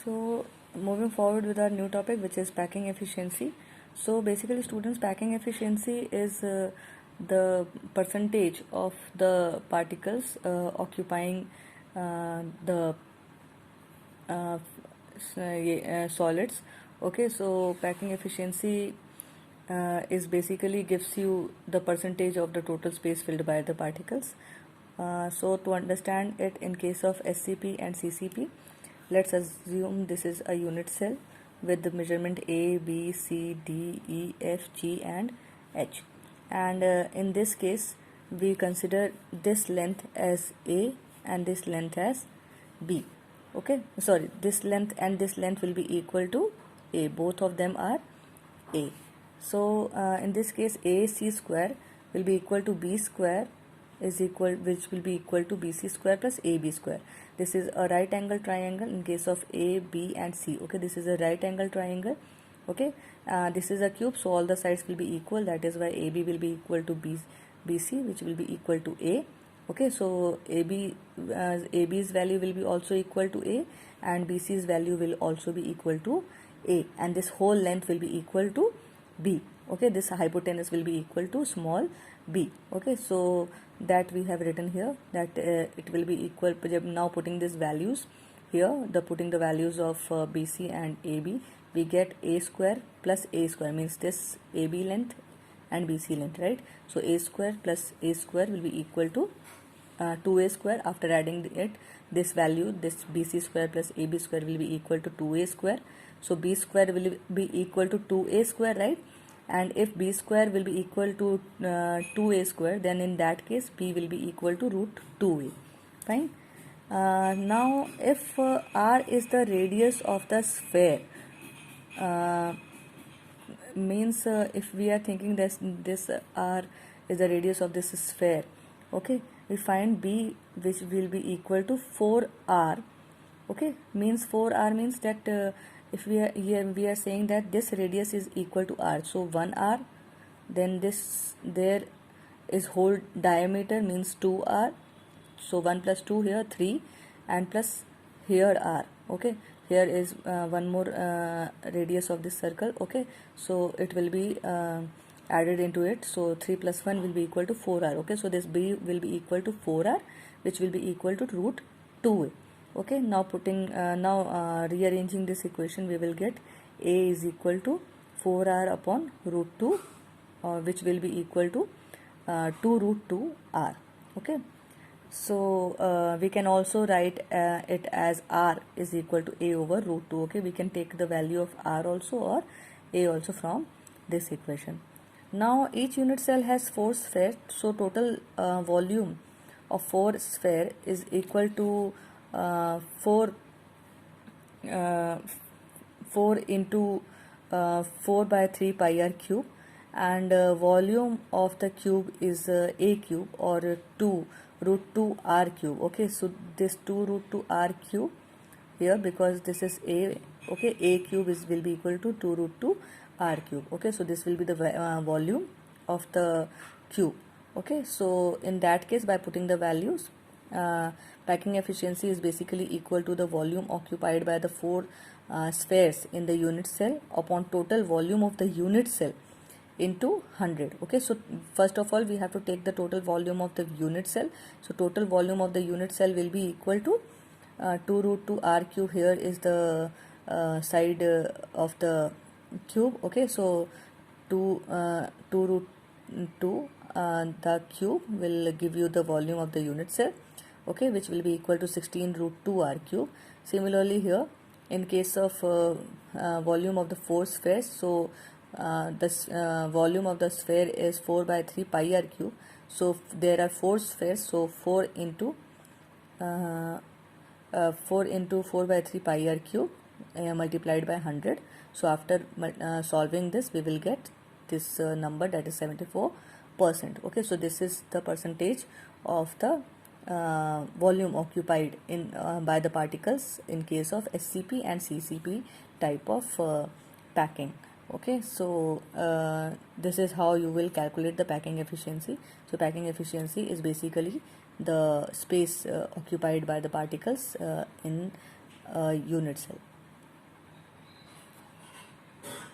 So moving forward with our new topic, which is packing efficiency. So basically, students, packing efficiency is the percentage of the particles occupying the uh, solids. Okay, so packing efficiency is basically gives you the percentage of the total space filled by the particles. So to understand it in case of SCP and CCP, let's assume this is a unit cell with the measurement A, B, C, D, E, F, G and H. And in this case, we consider this length as A and this length as B. Okay, sorry, this length and this length will be equal to A. Both of them are A. So in this case, AC square will be equal to B square is equal, which will be equal to BC square plus AB square. This is a right angle triangle in case of A, B and C. Okay, this is a right angle triangle. Okay, this is a cube, so all the sides will be equal. That is why AB will be equal to BC, which will be equal to A. Okay, so AB's value will be also equal to A and BC's value will also be equal to A, and this whole length will be equal to B. Okay, this hypotenuse will be equal to small b. Okay, so that we have written here that it will be equal. Now putting these values here, putting the values of BC and AB, we get A square plus A square, means this AB length and BC length, right? So A square plus A square will be equal to 2A square. After adding it, this value, this BC square plus AB square will be equal to 2A square. So B square will be equal to 2A square, right? And if B square will be equal to 2A square, then in that case B will be equal to root 2A. Fine. Now if R is the radius of the sphere, means if we are thinking this R is the radius of this sphere, okay, we find B, which will be equal to 4R. Okay, means 4R means that if we are here, we are saying that this radius is equal to R, so 1R, then this there is whole diameter means 2R, so 1 plus 2 here 3 and plus here R. Okay, here is one more radius of this circle. Okay, so it will be added into it, so 3 plus 1 will be equal to 4R. Okay, so this B will be equal to 4R, which will be equal to root 2A. Okay, now putting rearranging this equation, we will get A is equal to 4R upon root 2, which will be equal to 2 root 2R. Okay, so we can also write it as R is equal to A over root 2. Okay, we can take the value of R also or A also from this equation. Now each unit cell has 4 spheres, so total volume of 4 sphere is equal to 4 into 4 by 3 pi r cube, and volume of the cube is a cube or 2 root 2 r cube. Okay, so this 2 root 2 r cube here, because this is a, okay, a cube will be equal to 2 root 2 r cube. Okay, so this will be the volume of the cube. Okay, so in that case, by putting the values, packing efficiency is basically equal to the volume occupied by the 4 spheres in the unit cell upon total volume of the unit cell into 100. Okay, so first of all we have to take the total volume of the unit cell. So total volume of the unit cell will be equal to 2 root 2 r cube. Here is the side of the cube. Okay, so 2 root 2 the cube will give you the volume of the unit cell. Okay, which will be equal to 16 root 2 r cube. Similarly here, in case of volume of the 4 spheres, so this volume of the sphere is 4 by 3 pi r cube. So there are 4 spheres, so 4 into 4 by 3 pi r cube multiplied by 100. So after solving this, we will get this number, that is 74%. Okay, so this is the percentage of the volume occupied in by the particles in case of SCP and CCP type of packing. Okay, so this is how you will calculate the packing efficiency. So packing efficiency is basically the space occupied by the particles in a unit cell.